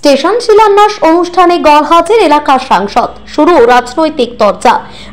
Station শিলান্যাস অনুষ্ঠানে গড়হাজির এলাকার সাংসদ, শুরু রাজনৈতিক চর্চা।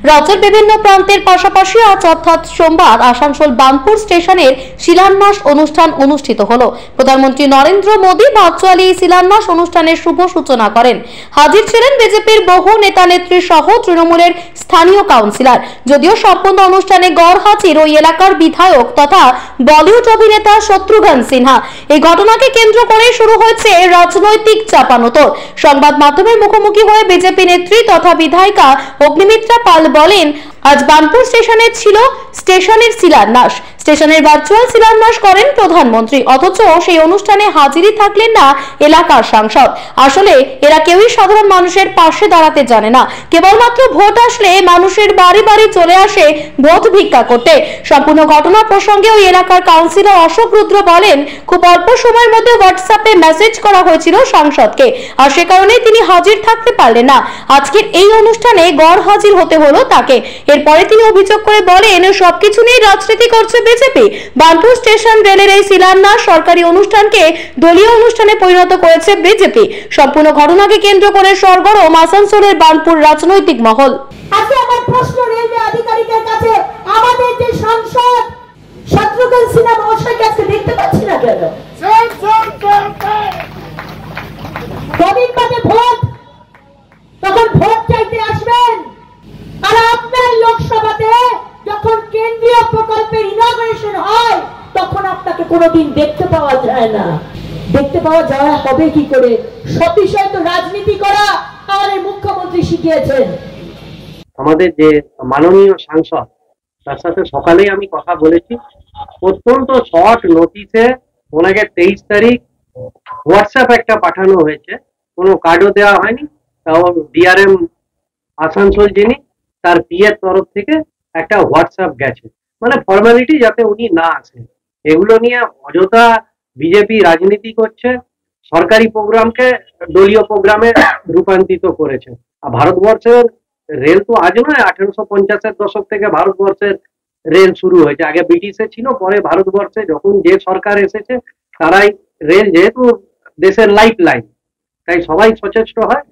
রাজ্যের বিভিন্ন প্রান্তের পাশাপাশি আজ অর্থাৎ সোমবার আসানসোল বার্নপুর স্টেশনের শিলান্যাস অনুষ্ঠান অনুষ্ঠিত হলো। প্রধানমন্ত্রী নরেন্দ্র মোদী ভার্চুয়ালি এই শিলান্যাস অনুষ্ঠানের শুভ সূচনা করেন। হাজির ছিলেন বিজেপির বহু নেতা নেত্রী সহ তৃণমূলের স্থানীয় কাউন্সিলর। যদিও সম্পূর্ণ অনুষ্ঠানে গড়হাজির ওই এলাকার বিধায়ক তথা বলিউড অভিনেতা শত্রুঘ্ন সিনহা। এই ঘটনাকে কেন্দ্র করে শুরু হয়েছে রাজনৈতিক চাপানোতর। সংবাদ মাধ্যমের মুখোমুখি হয়ে বিজেপি নেত্রী তথা বিধায়িকা অগ্নিমিত্রা পাল বলেন, আজ বার্নপুর স্টেশনে ছিল স্টেশনের শিলান্যাস। স্টেশনের ভার্চুয়াল শিলান্যাস করেন প্রধানমন্ত্রী, অথচ সেই অনুষ্ঠানে হাজিরই থাকলেন না এলাকার সাংসদ। আসলে এরা কেউই সাধারণ মানুষের পাশে দাঁড়াতে জানে না, কেবলমাত্র ভোট আসলে মানুষের বাড়ি বাড়ি চলে আসে ভোট ভিক্ষা করতে। সম্পূর্ণ ঘটনা প্রসঙ্গে ওই এলাকার কাউন্সিলর অশোক রুদ্র বলেন, খুব অল্প সময়ের মধ্যে হোয়াটসঅ্যাপে মেসেজ করা হয়েছিল সাংসদকে, আর সে কারণে তিনি হাজির থাকতে পারলেন না। আজকের এই অনুষ্ঠানে গড় হাজির হতে হলো তাকে। এরপরে তিনি অভিযোগ করে বলেন, সবকিছু নিয়ে রাজনীতি করছে বিজেপি। বার্নপুর স্টেশন রেলের এই শিলান্যাস সরকারি অনুষ্ঠানকে দলীয় অনুষ্ঠানে পরিণত করেছে বিজেপি। সম্পূর্ণ ঘটনাকে কেন্দ্র করে সরগরম আসানসোলের বার্নপুর রাজনৈতিক মহল। আজকে আমার প্রশ্ন রেলওয়ে আধিকারিকের কাছে, আমাদের যে সাংসদ শত্রুঘ্ন সিনহা মহাশয়কে আজকে দেখতে পাচ্ছি না কেন? কদিন বাদে ভোট, তখন ভোট চাইতে আসবেন, আর আপনার লোকসভাতে যখন কেন্দ্রীয় প্রকল্পের ইনগ্রেশন হয় তখন আপনাকে কোনোদিন দেখতে পাওয়া যায় না। দেখতে পাওয়া যাওয়া হবে কি করে? সবিষয় তো রাজনীতি করা আমাদের মুখ্যমন্ত্রী শিখিয়েছেন। আমাদের যে মাননীয় সাংসদ, তার সাথে সকালেই আমি কথা বলেছি। অত্যন্ত শর্ট নোটিসে ওনাকে 23 তারিখ হোয়াটসঅ্যাপ একটা পাঠানো হয়েছে, কোনো কার্ডও দেওয়া হয়নি। তাও ডিআরএম আসানসোল যিনি, তার পিএর তরফ থেকে একটা হোয়াটসঅ্যাপ গেছে, মানে ফর্মালিটি, যাতে উনি না আসেন। এগুলো নিয়ে অযথা বিজেপি রাজনীতি করছে, সরকারি প্রোগ্রামকে দলীয় প্রোগ্রামে রূপান্তরিত করেছে। আর ভারতবর্ষের রেল তো আজ নয়, 1850-এর দশক থেকে ভারতবর্ষের রেল শুরু হয়েছে। আগে ব্রিটিশে ছিল, পরে ভারতবর্ষে যখন যে সরকার এসেছে তারাই রেল, যেহেতু দেশের লাইফ লাইন, তাই সবাই সচেষ্ট হয়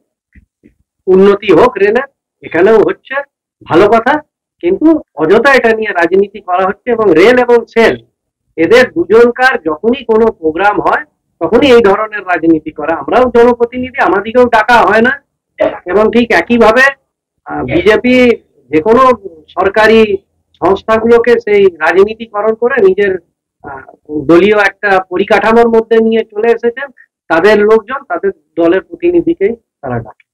উন্নতি হোক রেলের। এখানেও হচ্ছে, ভালো কথা, কিন্তু অযথা এটা নিয়ে রাজনীতি করা হচ্ছে। এবং রেল এবং সেল, এদের দুজনকার যখনই কোনো প্রোগ্রাম হয় তখনই এই ধরনের রাজনীতি করে। আমরাও জনপ্রতিনিধি, আমাদেরকেও ডাকা হয় না। এবং ঠিক একইভাবে বিজেপি যে কোনো সরকারি সংস্থাগুলোকে সেই রাজনীতিকরণ করে নিজের দলীয় একটা পরিকাঠামোর মধ্যে নিয়ে চলে এসেছেন। তাদের লোকজন, তাদের দলের প্রতিনিধিকেই তারা ডাকে।